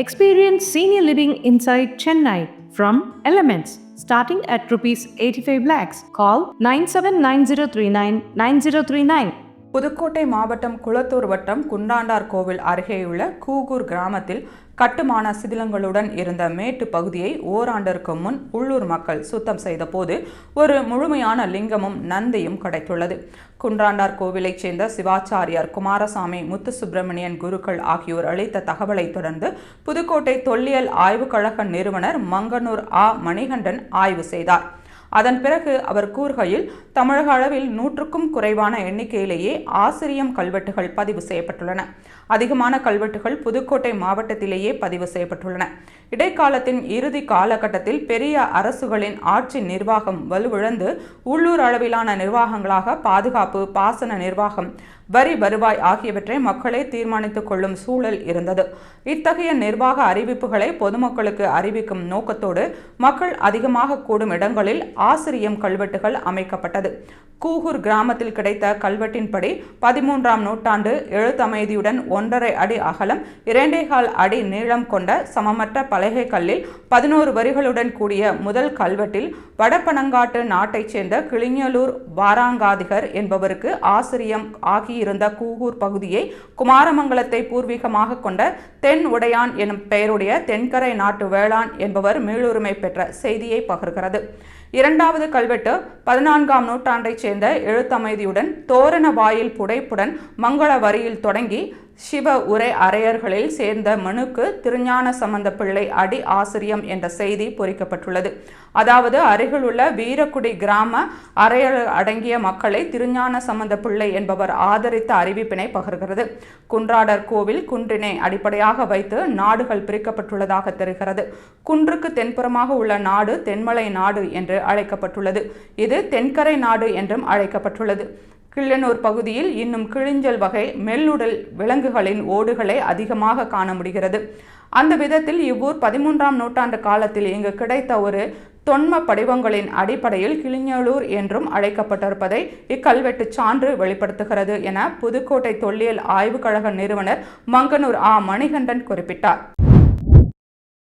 Experience senior living inside Chennai from Elements starting at rupees 85 lakhs. Call 9790399039. Pudukkottai மாவட்டம் குளத்தூர் வட்டம் குண்டாண்டார் கோவில் அருகேயுள்ள கூகூர் கிராமத்தில் கட்டுமான சிதிலங்களுடன் இருந்த மேட்டு பகுதியை ஓராண்டிற்கு முன் உள்ளூர் மக்கள் சுத்தம் செய்த போது ஒரு முழுமையான லிங்கமும் நந்தியும் கிடைத்துள்ளது. குண்டாண்டார் கோவிலைச் சேர்ந்த சிவாச்சாரியார் குமாரசாமி, முத்துசுப்பிரமணியன் குருக்கள் ஆகியோர் அளித்த தகவலை தொடர்ந்து புதுக்கோட்டை தொல்லியல் ஆய்வுக் கழக நிறுவனர் மங்கனூர் மணிகண்டன் ஆய்வு செய்தார். அதன் பிறகு அவர் கூறுகையில், தமிழக அளவில் 100க்கும் குறைவான எண்ணிக்கையிலேயே ஆசிரியம் கல்வெட்டுகள் பதிவு செய்யப்பட்டுள்ளன. அதிகமான கல்வெட்டுகள் புதுக்கோட்டை மாவட்டத்திலேயே பதிவு செய்யப்பட்டுள்ளன. இடைக்காலத்தின் இறுதி காலகட்டத்தில் பெரிய அரசுகளின் ஆட்சி நிர்வாகம் வலுவிழந்து உள்ளூர் அளவிலான நிர்வாகங்களாக பாதுகாப்பு, பாசன நிர்வாகம், வரி வருவாய் ஆகியவற்றை மக்களே தீர்மானித்துக் கொள்ளும் சூழல் இருந்தது. இத்தகைய நிர்வாக அறிவிப்புகளை பொதுமக்களுக்கு அறிவிக்கும் நோக்கத்தோடு மக்கள் அதிகமாக கூடும் இடங்களில் ஆசிரியம் கல்வெட்டுகள் அமைக்கப்பட்டது. கூகூர் கிராமத்தில் கிடைத்த கல்வெட்டின்படி 13ஆம் நூற்றாண்டு எழுத்தமைதியுடன் 1.5 அடி அகலம், 2.25 அடி நீளம் கொண்ட சமமற்ற பலகை கல்லில் 11 வரிகளுடன் கூடிய முதல் கல்வெட்டில் வடபனங்காட்டு நாட்டைச் சேர்ந்த கிளிஞலூர் வாராங்காதிகர் என்பவருக்கு ஆசிரியம் ஆகியிருந்த கூகூர் பகுதியை குமாரமங்கலத்தை பூர்வீகமாக கொண்ட தென் உடையான் எனும் பெயருடைய தென்கரை நாட்டு வேளாண் என்பவர் மீளுரிமை பெற்ற செய்தியை பகிர்கிறது. இரண்டாவது கல்வெட்டு 14ஆம் நூற்றாண்டைச் சேர்ந்த எழுத்தமைதியுடன் தோரண வாயில் புடைப்புடன் மங்கள வரியில் தொடங்கி சிவ உரை அரையர்களில் சேர்ந்த மனுக்கு திருஞான சம்பந்த பிள்ளை அடி ஆசிரியம் என்ற செய்தி பொறிக்கப்பட்டுள்ளது. அதாவது அருகிலுள்ள வீரக்குடி கிராம அரையர் அடங்கிய மக்களை திருஞான சம்பந்த பிள்ளை என்பவர் ஆதரித்த அறிவிப்பினை பகிர்கிறது. குன்றாடர் கோவில் குன்றினை அடிப்படையாக வைத்து நாடுகள் பிரிக்கப்பட்டுள்ளதாக தெரிகிறது. குன்றுக்கு தென்புறமாக உள்ள நாடு தென்மலை நாடு என்று அழைக்கப்பட்டுள்ளது. இது தென்கரை நாடு என்றும் அழைக்கப்பட்டுள்ளது. கிள்ளனூர் பகுதியில் இன்னும் கிழிஞ்சல் வகை மெல்லுடல் விலங்குகளின் ஓடுகளை அதிகமாக காண முடிகிறது. அந்த விதத்தில் இவ்வூர் 13ஆம் நூற்றாண்டு காலத்தில் இங்கு கிடைத்த ஒரு தொன்ம படிவங்களின் அடிப்படையில் கிளிஞலூர் என்றும் அழைக்கப்பட்டிருப்பதை இக்கல்வெட்டு சான்று வெளிப்படுத்துகிறது என புதுக்கோட்டை தொல்லியல் ஆய்வுக் கழக நிறுவனர் மங்கனூர் மணிகண்டன் குறிப்பிட்டார்.